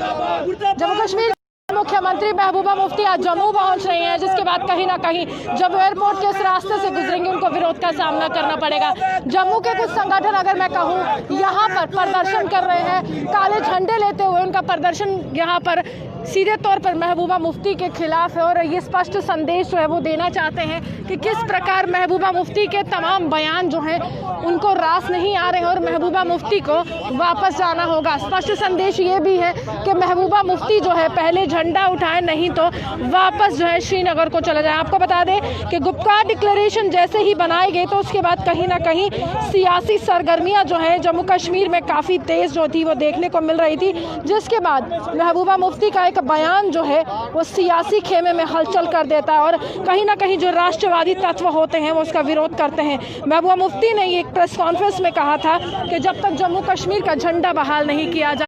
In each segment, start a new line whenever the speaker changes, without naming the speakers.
जम्मू कश्मीर मुख्यमंत्री महबूबा मुफ्ती आज जम्मू पहुंच रही हैं, जिसके बाद कहीं ना कहीं जब एयरपोर्ट के इस रास्ते से गुजरेंगे उनको विरोध का सामना करना पड़ेगा। जम्मू के कुछ संगठन, अगर मैं कहूं, यहाँ पर प्रदर्शन कर रहे हैं, काले झंडे लेते हुए उनका प्रदर्शन यहाँ पर सीधे तौर पर महबूबा मुफ्ती के खिलाफ है और ये स्पष्ट संदेश जो है वो देना चाहते हैं कि किस प्रकार महबूबा मुफ्ती के तमाम बयान जो हैं उनको रास नहीं आ रहे हैं और महबूबा मुफ्ती को वापस जाना होगा। स्पष्ट संदेश ये भी है कि महबूबा मुफ्ती जो है पहले झंडा उठाए, नहीं तो वापस जो है श्रीनगर को चला जाए। आपको बता दें कि गुप्कार डिक्लेरेशन जैसे ही बनाई गई तो उसके बाद कहीं ना कहीं सियासी सरगर्मियां जो है जम्मू कश्मीर में काफ़ी तेज़ जो थी वो देखने को मिल रही थी, जिसके बाद महबूबा मुफ्ती का एक बयान जो है वो सियासी खेमे में हलचल कर देता है और कहीं ना कहीं जो राष्ट्रवादी तत्व होते हैं वो उसका विरोध करते हैं। महबूबा मुफ्ती ने एक प्रेस कॉन्फ्रेंस में कहा था कि जब तक जम्मू कश्मीर का झंडा बहाल नहीं किया जाए,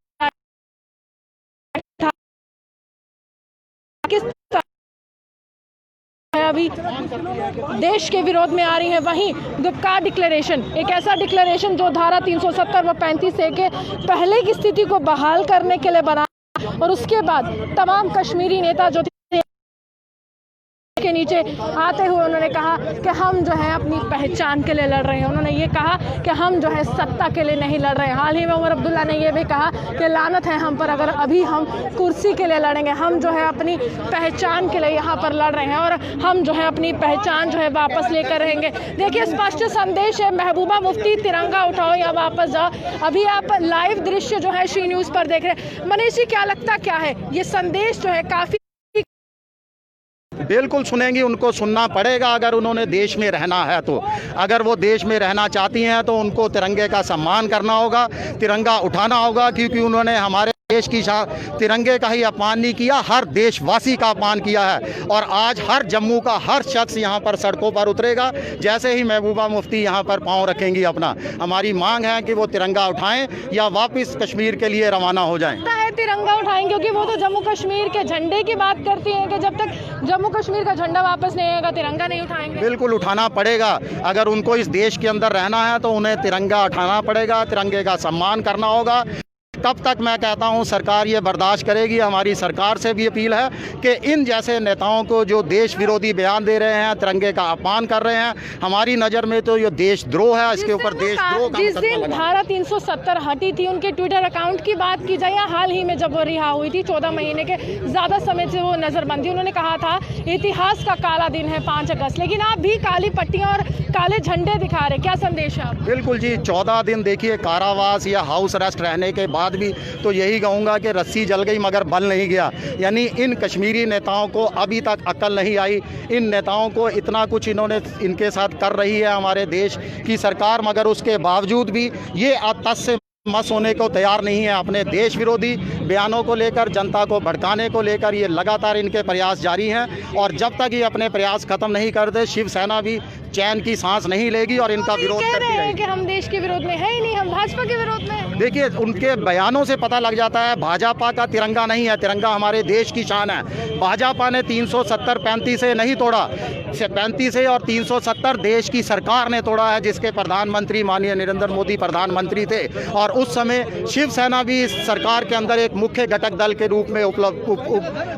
अभी देश के विरोध में आ रही है। वहीं गुप्कार डिक्लेरेशन एक ऐसा डिक्लेरेशन जो धारा 370 व 35A के पहले की स्थिति को बहाल करने के लिए बना और उसके बाद तमाम कश्मीरी नेता जो के नीचे आते हुए उन्होंने कहा कि हम जो है अपनी पहचान के लिए लड़ रहे हैं। उन्होंने ये कहा कि हम जो है सत्ता के लिए नहीं लड़ रहे हैं। हाल ही में उमर अब्दुल्ला ने ये भी कहा कि लानत है हम पर अगर अभी हम कुर्सी के लिए लड़ेंगे, हम जो है अपनी पहचान के लिए यहाँ पर लड़ रहे हैं और हम जो है अपनी पहचान जो है वापस लेकर रहेंगे। देखिए स्पष्ट संदेश है, महबूबा मुफ्ती तिरंगा उठाओ या वापस जाओ। अभी आप लाइव दृश्य जो है श्री न्यूज़ पर देख रहे हैं। मनीष जी, क्या लगता क्या है ये संदेश जो है काफ़ी
बिल्कुल सुनेंगी, उनको सुनना पड़ेगा अगर उन्होंने देश में रहना है तो। अगर वो देश में रहना चाहती हैं तो उनको तिरंगे का सम्मान करना होगा, तिरंगा उठाना होगा, क्योंकि उन्होंने हमारे देश की तिरंगे का ही अपमान नहीं किया, हर देशवासी का अपमान किया है। और आज हर जम्मू का हर शख्स यहाँ पर सड़कों पर उतरेगा जैसे ही महबूबा मुफ्ती यहाँ पर पाँव रखेंगी अपना। हमारी मांग है कि वो तिरंगा उठाएं या वापस कश्मीर के लिए रवाना हो जाएं।
तिरंगा उठाएं, क्योंकि वो तो जम्मू कश्मीर के झंडे की बात करती हैं कि जब तक जम्मू कश्मीर का झंडा वापस नहीं आएगा तिरंगा नहीं उठाएंगे।
बिल्कुल उठाना पड़ेगा। अगर उनको इस देश के अंदर रहना है तो उन्हें तिरंगा उठाना पड़ेगा, तिरंगे का सम्मान करना होगा। तब तक मैं कहता हूं सरकार ये बर्दाश्त करेगी। हमारी सरकार से भी अपील है कि इन जैसे नेताओं को जो देश विरोधी बयान दे रहे हैं, तिरंगे का अपमान कर रहे हैं, हमारी नज़र में तो ये देशद्रोह है। इसके ऊपर देशद्रोह का
जिस दिन धारा 370 हटी थी, उनके ट्विटर अकाउंट की बात की जाए या हाल ही में जब वो रिहा हुई थी, 14 महीने के ज़्यादा समय से वो नज़रबंदी, उन्होंने कहा था इतिहास का काला दिन है 5 अगस्त, लेकिन आप भी काली पट्टियाँ और काले झंडे दिखा रहे, क्या संदेश है?
बिल्कुल जी, 14 दिन देखिए कारावास या हाउस अरेस्ट रहने के बाद भी तो यही कहूँगा कि रस्सी जल गई मगर बल नहीं गया। यानी इन कश्मीरी नेताओं को अभी तक अक्ल नहीं आई। इन नेताओं को इतना कुछ इन्होंने इनके साथ कर रही है हमारे देश की सरकार, मगर उसके बावजूद भी ये तस से मस होने को तैयार नहीं है। अपने देश विरोधी बयानों को लेकर, जनता को भड़काने को लेकर ये लगातार इनके प्रयास जारी हैं और जब तक ये अपने प्रयास खत्म नहीं करते शिवसेना भी चैन की सांस नहीं लेगी और इनका विरोध करती रहेगी।
कि हम देश के विरोध में है ही नहीं, हम भाजपा के विरोध में हैं।
देखिए उनके बयानों से पता लग जाता है भाजपा का तिरंगा नहीं है, तिरंगा हमारे देश की शान है। भाजपा ने 370 35 नहीं तोड़ा, 35 और 370 देश की सरकार ने तोड़ा है, जिसके प्रधानमंत्री माननीय नरेंद्र मोदी प्रधानमंत्री थे और उस समय शिवसेना भी इस सरकार के अंदर एक मुख्य घटक दल के रूप में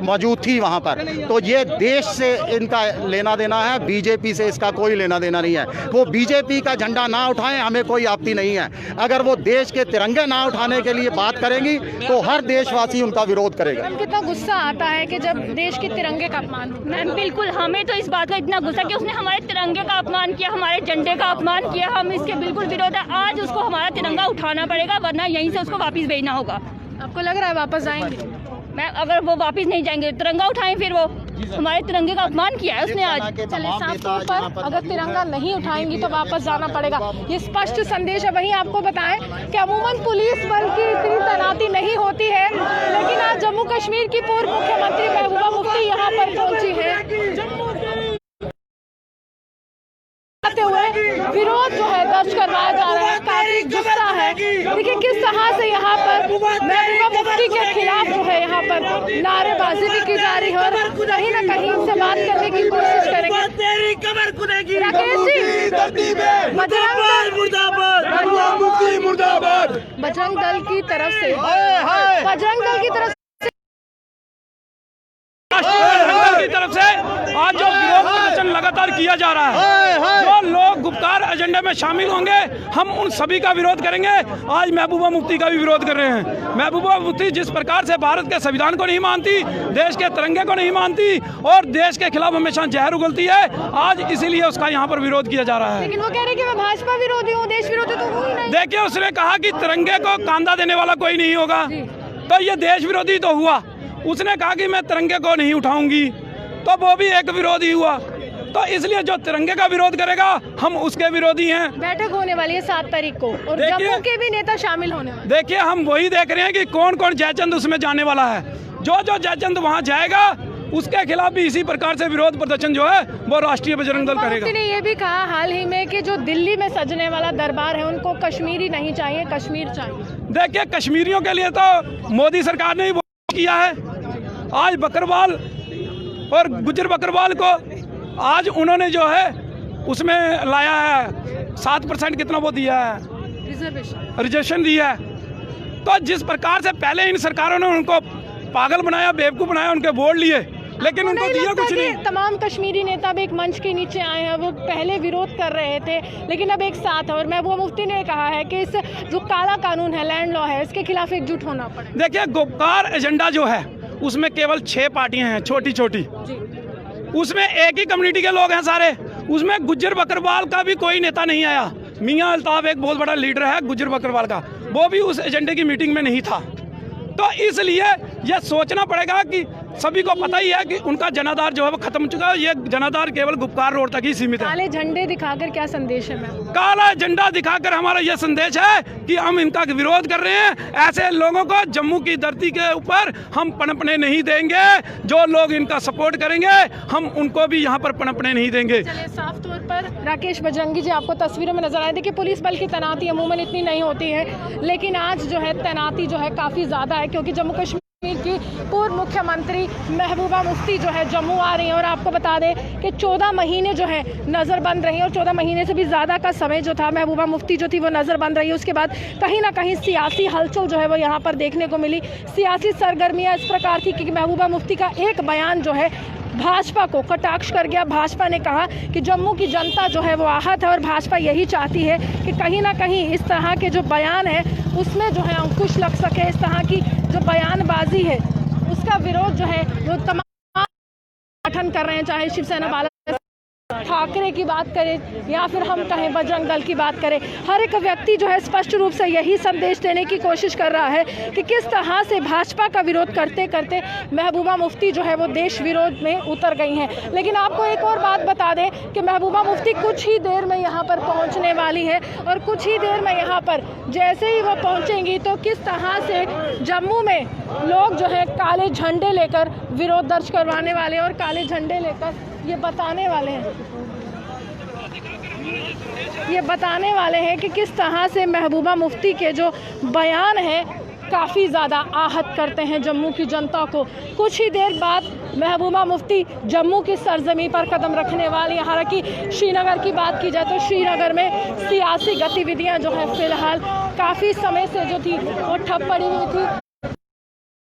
मौजूद थी वहाँ पर। तो ये देश से इनका लेना देना है, बीजेपी से इसका कोई लेना देना नहीं है। वो बीजेपी का झंडा ना उठाएं, हमें कोई आपत्ति नहीं है। अगर वो देश के तिरंगे ना उठाने के लिए बात करेंगी तो हर देशवासी उनका विरोध करेगा।
कितना गुस्सा आता है कि जब देश के तिरंगे का अपमान।
मैम बिल्कुल, हमें तो इस बात का इतना गुस्सा कि उसने हमारे तिरंगे का अपमान किया, हमारे झंडे का अपमान किया। हम इसके बिल्कुल विरोध है। आज उसको हमारा तिरंगा उठाना पड़ेगा, वरना यहीं से उसको वापस भेजना होगा।
आपको लग रहा है वापस आएंगे?
मैं अगर वो वापस नहीं जाएंगे, तिरंगा उठाएं, फिर वो हमारे तिरंगे का अपमान किया है उसने आज।
चले साफ तौर पर अगर तिरंगा नहीं उठाएंगी तो वापस जाना पड़ेगा, ये स्पष्ट संदेश है। वहीं आपको बताएं कि अमूमन पुलिस बल की इतनी तैनाती नहीं होती है, लेकिन आज जम्मू कश्मीर की पूर्व मुख्यमंत्री महबूबा मुफ्ती यहाँ पर पहुंची है। विरोध जो है दर्ज करवाया जा रहा है, काफी गुस्सा है। देखिए किस तरह से यहाँ पर महबूबा मुफ्ती के खिलाफ जो है यहाँ पर नारेबाजी भी की जा रही है और कहीं ना कहीं उनसे बात करने की कोशिश करेंगे। राकेश जी, बजरंग दल की तरफ से
गुपकार किया जा रहा है। जो लोग गुपकार एजेंडे में शामिल होंगे हम उन सभी का विरोध करेंगे। आज महबूबा मुफ्ती का भी विरोध कर रहे हैं। महबूबा मुफ्ती जिस प्रकार से भारत के संविधान को नहीं मानती, देश के तिरंगे को नहीं मानती और देश के खिलाफ हमेशा जहर उगलती है, आज इसीलिए उसका यहाँ पर विरोध किया जा रहा है।
लेकिन वो कह रहे हैं कि मैं भाजपा विरोधी हूँ, देश विरोधी तो हूँ ही नहीं।
देखिए, उसने कहा कि तिरंगे को कांधा देने वाला कोई नहीं होगा, तो ये देश विरोधी तो हुआ। उसने कहा कि मैं तिरंगे को नहीं उठाऊंगी, तो वो भी एक विरोधी हुआ। तो इसलिए जो तिरंगे का विरोध करेगा हम उसके विरोधी हैं।
बैठक होने वाली है 7 तारीख को और जम्मू के भी नेता शामिल होने वाले।
देखिए, हम वही देख रहे हैं कि कौन कौन जयचंद उसमें जाने वाला है। जो जयचंद वहाँ जाएगा उसके खिलाफ भी इसी प्रकार से विरोध प्रदर्शन जो है वो राष्ट्रीय बजरंग दल करेगा।
ने ये भी कहा हाल ही में कि जो दिल्ली में सजने वाला दरबार है उनको कश्मीरी नहीं चाहिए, कश्मीर चाहिए।
देखिए, कश्मीरियों के लिए तो मोदी सरकार ने ही वो किया है। आज बकरवाल और गुज्जर बकरवाल को आज उन्होंने जो है उसमें लाया है 7% कितना वो दिया है, रिजर्वेशन दिया है। तो जिस प्रकार से पहले इन सरकारों ने उनको पागल बनाया, बेवकूफ़ बनाया, उनके वोट लिए, लेकिन उनको दिया कुछ नहीं।
तमाम कश्मीरी नेता भी एक मंच के नीचे आए हैं। वो पहले विरोध कर रहे थे लेकिन अब एक साथ है और महबूबा मुफ्ती ने कहा है कि इस जो काला कानून है, लैंड लॉ है, इसके खिलाफ एकजुट होना पड़ेगा।
देखिए, गुपकार एजेंडा जो है उसमें केवल 6 पार्टियां हैं, छोटी छोटी। उसमें एक ही कम्युनिटी के लोग हैं सारे। उसमें गुज्जर बकरवाल का भी कोई नेता नहीं आया। मियां अल्ताफ एक बहुत बड़ा लीडर है गुज्जर बकरवाल का, वो भी उस एजेंडे की मीटिंग में नहीं था। तो इसलिए यह सोचना पड़ेगा कि सभी को पता ही है कि उनका जनाधार जो है वो खत्म हो चुका है। ये जनाधार केवल गुपकार रोड तक ही सीमित है।
काले झंडे दिखाकर क्या संदेश है मैम?
काला झंडा दिखाकर हमारा यह संदेश है कि हम इनका विरोध कर रहे हैं। ऐसे लोगों को जम्मू की धरती के ऊपर हम पनपने नहीं देंगे। जो लोग इनका सपोर्ट करेंगे हम उनको भी यहाँ पर पनपने नहीं देंगे।
चलिए, साफ तौर पर राकेश बजरंगी जी आपको तस्वीरों में नजर आए। देखिए, पुलिस बल की तैनाती अमूमन इतनी नहीं होती है, लेकिन आज जो है तैनाती जो है काफ़ी ज़्यादा है क्योंकि जम्मू कश्मीर की पूर्व मुख्यमंत्री महबूबा मुफ्ती जो है जम्मू आ रही हैं। और आपको बता दें कि 14 महीने जो है नज़रबंद रही और 14 महीने से भी ज़्यादा का समय जो था महबूबा मुफ्ती जो थी वो नज़रबंद रही। उसके बाद कहीं ना कहीं सियासी हलचल जो है वो यहाँ पर देखने को मिली। सियासी सरगर्मियाँ इस प्रकार थी कि महबूबा मुफ्ती का एक बयान जो है भाजपा को कटाक्ष कर गया। भाजपा ने कहा कि जम्मू की जनता जो है वो आहत है और भाजपा यही चाहती है कि कहीं ना कहीं इस तरह के जो बयान है उसमें जो है अंकुश लग सके। इस तरह की जो बयानबाजी है उसका विरोध जो है वो तमाम संगठन कर रहे हैं, चाहे शिवसेना बाला ठाकरे की बात करें या फिर हम कहें बजरंग दल की बात करें। हर एक व्यक्ति जो है स्पष्ट रूप से यही संदेश देने की कोशिश कर रहा है कि किस तरह से भाजपा का विरोध करते करते महबूबा मुफ्ती जो है वो देश विरोध में उतर गई हैं। लेकिन आपको एक और बात बता दें कि महबूबा मुफ्ती कुछ ही देर में यहाँ पर पहुँचने वाली है और कुछ ही देर में यहाँ पर जैसे ही वो पहुँचेंगी तो किस तरह से जम्मू में लोग जो है काले झंडे लेकर विरोध दर्ज करवाने वाले और काले झंडे लेकर ये बताने वाले हैं कि किस तरह से महबूबा मुफ्ती के जो बयान हैं काफ़ी ज़्यादा आहत करते हैं जम्मू की जनता को। कुछ ही देर बाद महबूबा मुफ्ती जम्मू की सरजमी पर कदम रखने वाली है। हालांकि श्रीनगर की बात की जाए तो श्रीनगर में सियासी गतिविधियां जो है फिलहाल काफ़ी समय से जो थी वो ठप पड़ी हुई थी।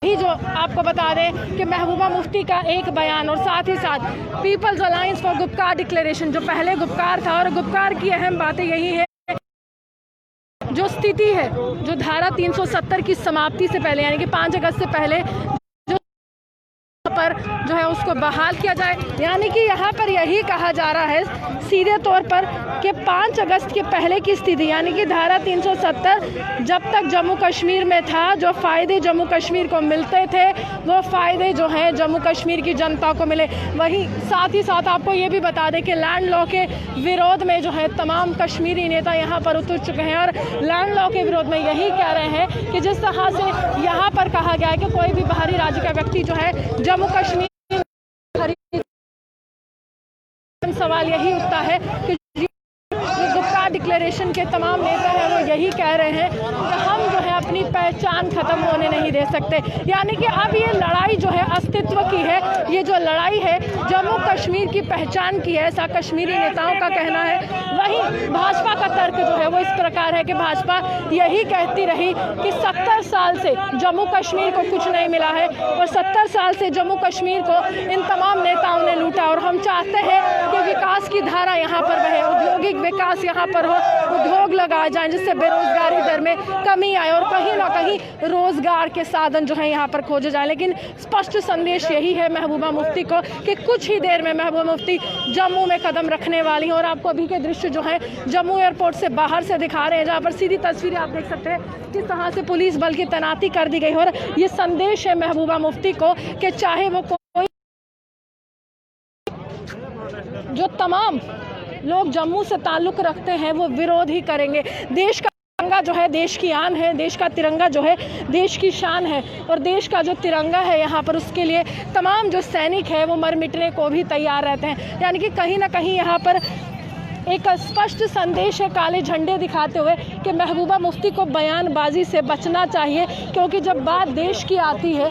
ही जो आपको बता दें कि महबूबा मुफ्ती का एक बयान और साथ ही साथ People's Alliance for Gupkar Declaration जो पहले गुपकार था और गुपकार की अहम बातें यही है जो स्थिति है जो धारा 370 की समाप्ति से पहले यानी कि 5 अगस्त से पहले जो पर जो है उसको बहाल किया जाए। यानी कि यहाँ पर यही कहा जा रहा है सीधे तौर पर कि 5 अगस्त के पहले की स्थिति यानी कि धारा 370 जब तक जम्मू कश्मीर में था जो फ़ायदे जम्मू कश्मीर को मिलते थे वो फ़ायदे जो हैं जम्मू कश्मीर की जनता को मिले। वहीं साथ ही साथ आपको ये भी बता दें कि लैंड लॉ के विरोध में जो है तमाम कश्मीरी नेता यहाँ पर उतर चुके हैं और लैंड लॉ के विरोध में यही कह रहे हैं कि जिस तरह से यहाँ पर कहा गया है कि कोई भी बाहरी राज्य का व्यक्ति जो है जम्मू कश्मीर सवाल यही उठता है कि गुपकार डिक्लेरेशन के तमाम नेता हैं वो यही कह रहे हैं कि हम जो है अपनी पहचान खत्म होने नहीं दे सकते। यानी कि अब ये लड़ाई जो है अस्तित्व की है, ये जो लड़ाई है जम्मू कश्मीर की पहचान की है, ऐसा कश्मीरी नेताओं का कहना है। वहीं भाजपा का तर्क जो है वो इस प्रकार है कि भाजपा यही कहती रही कि 70 साल से जम्मू कश्मीर को कुछ नहीं मिला है और 70 साल से जम्मू कश्मीर को इन तमाम नेताओं ने लूटा, और हम चाहते हैं कि विकास की धारा यहाँ पर बहे, औद्योगिक विकास यहाँ पर हो, उद्योग लगाए जाएं जिससे बेरोजगारी दर में कमी आए और कहीं ना कहीं रोजगार के साधन जो है यहाँ पर खोजे जाए। लेकिन स्पष्ट संदेश यही है महबूबा मुफ्ती को कि कुछ ही देर में महबूबा मुफ्ती जम्मू में कदम रखने वाली हैं। और आपको अभी के दृश्य जो है जम्मू एयरपोर्ट से बाहर से दिखा रहे हैं, जहाँ पर सीधी तस्वीरें आप देख सकते हैं किस तरह से पुलिस बल की तैनाती कर दी गई। और ये संदेश है महबूबा मुफ्ती को कि चाहे वो कोई जो तमाम लोग जम्मू से ताल्लुक़ रखते हैं वो विरोध ही करेंगे। देश का तिरंगा जो है देश की आन है, देश का तिरंगा जो है देश की शान है, और देश का जो तिरंगा है यहाँ पर उसके लिए तमाम जो सैनिक है वो मर मिटने को भी तैयार रहते हैं। यानी कि कहीं ना कहीं यहाँ पर एक स्पष्ट संदेश है काले झंडे दिखाते हुए कि महबूबा मुफ्ती को बयानबाजी से बचना चाहिए, क्योंकि जब बात देश की आती है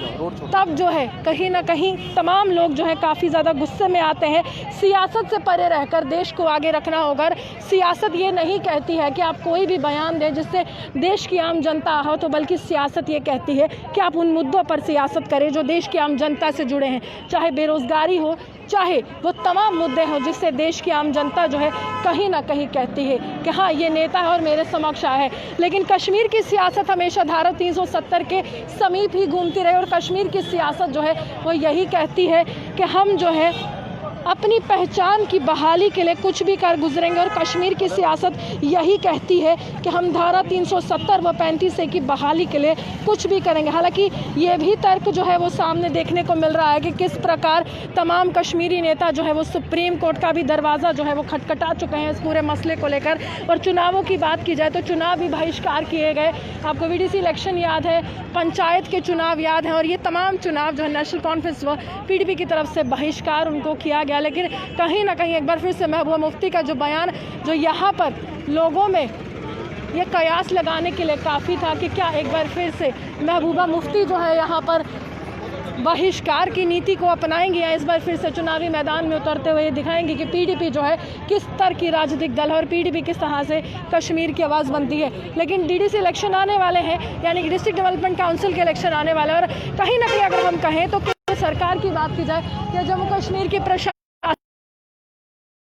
तब जो है कहीं ना कहीं तमाम लोग जो है काफ़ी ज़्यादा गुस्से में आते हैं। सियासत से परे रहकर देश को आगे रखना होगा। सियासत ये नहीं कहती है कि आप कोई भी बयान दें जिससे देश की आम जनता हो, तो बल्कि सियासत ये कहती है कि आप उन मुद्दों पर सियासत करें जो देश की आम जनता से जुड़े हैं, चाहे बेरोज़गारी हो, चाहे वो तमाम मुद्दे हों जिससे देश की आम जनता जो है कहीं ना कहीं कहती है कि हाँ ये नेता है और मेरे समक्ष आया है। लेकिन कश्मीर की सियासत हमेशा धारा 370 के समीप ही घूमती रही और कश्मीर की सियासत जो है वो यही कहती है कि हम जो है अपनी पहचान की बहाली के लिए कुछ भी कर गुजरेंगे, और कश्मीर की सियासत यही कहती है कि हम धारा 370 व 35A की बहाली के लिए कुछ भी करेंगे। हालांकि ये भी तर्क जो है वो सामने देखने को मिल रहा है कि किस प्रकार तमाम कश्मीरी नेता जो है वो सुप्रीम कोर्ट का भी दरवाज़ा जो है वो खटखटा चुके हैं इस पूरे मसले को लेकर। और चुनावों की बात की जाए तो चुनाव भी बहिष्कार किए गए। आपको VDC इलेक्शन याद है, पंचायत के चुनाव याद हैं, और ये तमाम चुनाव जो है नेशनल कॉन्फ्रेंस व PDP की तरफ से बहिष्कार उनको किया गया। लेकिन कहीं ना कहीं एक बार फिर से महबूबा मुफ्ती का जो बयान जो यहाँ पर लोगों में ये कयास लगाने के लिए काफ़ी था कि क्या एक बार फिर से महबूबा मुफ्ती जो है यहाँ पर बहिष्कार की नीति को अपनाएंगे, या इस बार फिर से चुनावी मैदान में उतरते हुए दिखाएंगे कि PDP जो है किस तरह की राजनीतिक दल है और PDP किस तरह से कश्मीर की आवाज़ बनती है। लेकिन DDC इलेक्शन आने वाले हैं, यानी कि डिस्ट्रिक्ट डेवलपमेंट काउंसिल के इलेक्शन आने वाले हैं, और कहीं ना कहीं अगर हम कहें तो सरकार की बात की जाए या जम्मू कश्मीर की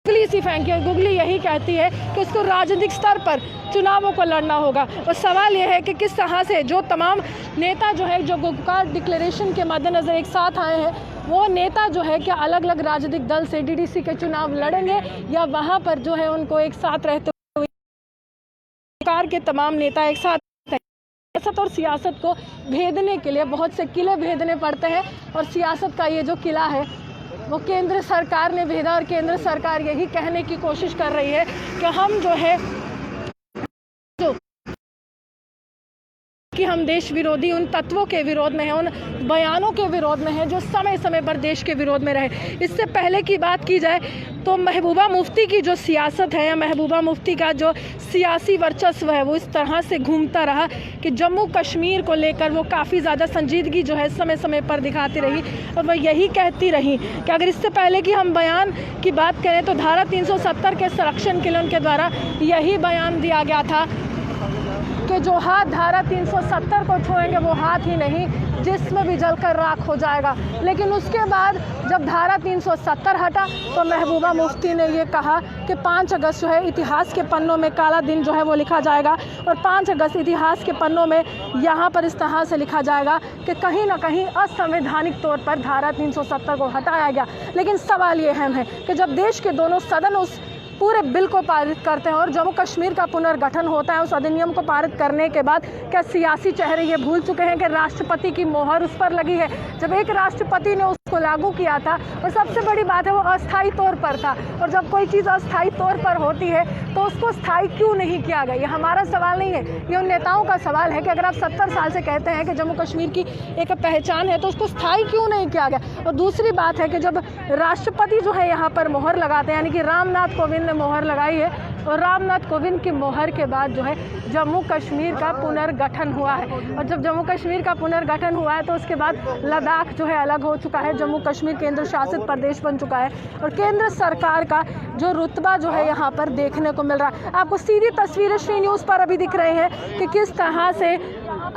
गुगली सी फेंकी है। गुगली यही कहती है कि उसको राजनीतिक स्तर पर चुनावों को लड़ना होगा। और सवाल यह है कि किस तरह से जो तमाम नेता जो है जो गुगकार डिक्लेरेशन के मद्देनज़र एक साथ आए हैं, वो नेता जो है क्या अलग अलग राजनीतिक दल से DDC के चुनाव लड़ेंगे, या वहाँ पर जो है उनको एक साथ रहते हुए गुगकार के तमाम नेता एक साथ सियासत और सियासत को भेदने के लिए बहुत से किले भेदने पड़ते हैं। और सियासत का ये जो किला है वो केंद्र सरकार ने भेदा, और केंद्र सरकार यही कहने की कोशिश कर रही है कि हम जो है कि हम देश विरोधी उन तत्वों के विरोध में हैं, उन बयानों के विरोध में हैं जो समय समय पर देश के विरोध में रहे। इससे पहले की बात की जाए तो महबूबा मुफ्ती की जो सियासत है या महबूबा मुफ्ती का जो सियासी वर्चस्व है वो इस तरह से घूमता रहा कि जम्मू कश्मीर को लेकर वो काफ़ी ज़्यादा संजीदगी जो है समय समय पर दिखाती रही। और वह यही कहती रही कि अगर इससे पहले कि हम बयान की बात करें तो धारा 370 के संरक्षण के लिए उनके द्वारा यही बयान दिया गया था कि जो हाथ धारा 370 को छुएंगे वो हाथ ही नहीं जिस्म भी जलकर राख हो जाएगा। लेकिन उसके बाद जब धारा 370 हटा तो महबूबा मुफ्ती ने ये कहा कि 5 अगस्त जो है इतिहास के पन्नों में काला दिन जो है वो लिखा जाएगा, और 5 अगस्त इतिहास के पन्नों में यहाँ पर इस तरह से लिखा जाएगा कि कहीं ना कहीं असंवैधानिक तौर पर धारा 370 को हटाया गया। लेकिन सवाल ये अहम है कि जब देश के दोनों सदन उस पूरे बिल को पारित करते हैं और जम्मू कश्मीर का पुनर्गठन होता है, उस अधिनियम को पारित करने के बाद क्या सियासी चेहरे ये भूल चुके हैं कि राष्ट्रपति की मोहर उस पर लगी है? जब एक राष्ट्रपति ने उसको लागू किया था, और सबसे बड़ी बात है वो अस्थायी तौर पर था, और जब कोई चीज़ अस्थायी तौर पर होती है तो उसको स्थायी क्यों नहीं किया गया? ये हमारा सवाल नहीं है, ये उन नेताओं का सवाल है कि अगर आप 70 साल से कहते हैं कि जम्मू कश्मीर की एक पहचान है तो उसको स्थायी क्यों नहीं किया गया? और दूसरी बात है कि जब राष्ट्रपति जो है यहाँ पर मोहर लगाते हैं, यानी कि रामनाथ कोविंद ने मोहर लगाई है, और रामनाथ कोविंद की मोहर के बाद जो है जम्मू कश्मीर का पुनर्गठन हुआ है, और जब जम्मू कश्मीर का पुनर्गठन हुआ है तो उसके बाद लद्दाख जो है अलग हो चुका है, जम्मू कश्मीर केंद्र शासित प्रदेश बन चुका है, और केंद्र सरकार का जो रुतबा जो है यहाँ पर देखने को मिल रहा है। आपको सीधी तस्वीरें श्री न्यूज़ पर अभी दिख रही हैं कि किस तरह से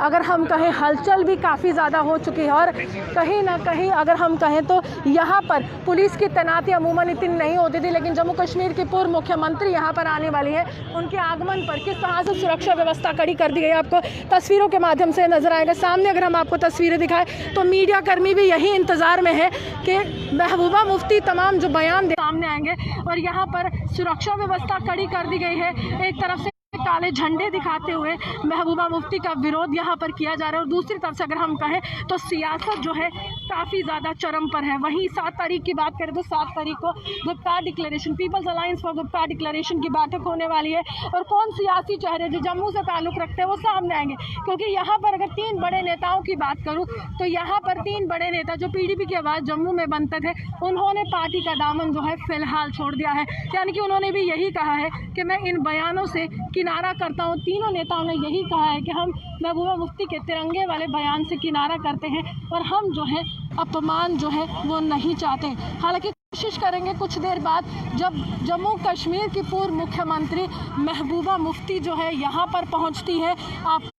अगर हम कहें हलचल भी काफ़ी ज़्यादा हो चुकी है, और कहीं ना कहीं अगर हम कहें तो यहाँ पर पुलिस की तैनाती अमूमन इतनी नहीं होती थी, लेकिन जम्मू कश्मीर की पूर्व मुख्यमंत्री यहाँ पर आने वाली है, उनके आगमन पर किस तरह से सुरक्षा व्यवस्था कड़ी कर दी गई आपको तस्वीरों के माध्यम से नजर आएगा। सामने अगर हम आपको तस्वीरें दिखाएं तो मीडिया कर्मी भी यही इंतज़ार में है कि महबूबा मुफ्ती तमाम जो बयान सामने आएंगे, और यहाँ पर सुरक्षा व्यवस्था कड़ी कर दी गई है। एक तरफ से काले झंडे दिखाते हुए महबूबा मुफ्ती का विरोध यहाँ पर किया जा रहा है, और दूसरी तरफ से अगर हम कहें तो सियासत जो है काफ़ी ज़्यादा चरम पर है। वहीं 7 तारीख की बात करें तो 7 तारीख को Gupkar Declaration, People's Alliance for Gupkar Declaration की बैठक होने वाली है, और कौन सियासी चेहरे जो जम्मू से ताल्लुक़ रखते हैं वो सामने आएंगे, क्योंकि यहाँ पर अगर 3 बड़े नेताओं की बात करूँ तो यहाँ पर 3 बड़े नेता जो PDP की आवाज़ जम्मू में बनते थे, उन्होंने पार्टी का दामन जो है फिलहाल छोड़ दिया है, यानी कि उन्होंने भी यही कहा है कि मैं इन बयानों से किनारा करता हूँ। तीनों नेताओं ने यही कहा है कि हम महबूबा मुफ्ती के तिरंगे वाले बयान से किनारा करते हैं, और हम जो है अपमान जो है वो नहीं चाहते। हालांकि कोशिश करेंगे कुछ देर बाद जब जम्मू कश्मीर की पूर्व मुख्यमंत्री महबूबा मुफ्ती जो है यहाँ पर पहुँचती है, आप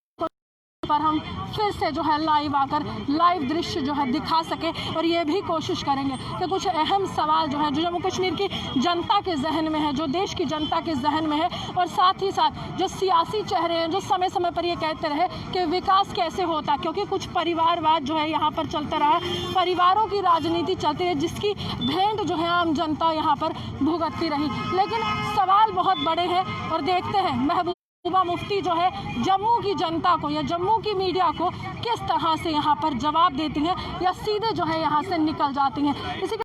पर हम फिर से जो है लाइव आकर लाइव दृश्य जो है दिखा सके, और ये भी कोशिश करेंगे कि कुछ अहम सवाल जो है जो जम्मू कश्मीर की जनता के जहन में है, जो देश की जनता के जहन में है, और साथ ही साथ जो सियासी चेहरे हैं जो समय समय पर ये कहते रहे कि विकास कैसे होता, क्योंकि कुछ परिवारवाद जो है यहाँ पर चलता रहा, परिवारों की राजनीति चलती है जिसकी भेंट जो है आम जनता यहाँ पर भुगतती रही। लेकिन सवाल बहुत बड़े हैं, और देखते हैं महबूबा मुफ्ती जो है जम्मू की जनता को या जम्मू की मीडिया को किस तरह से यहाँ पर जवाब देती हैं, या सीधे जो है यहाँ से निकल जाती हैं। इसी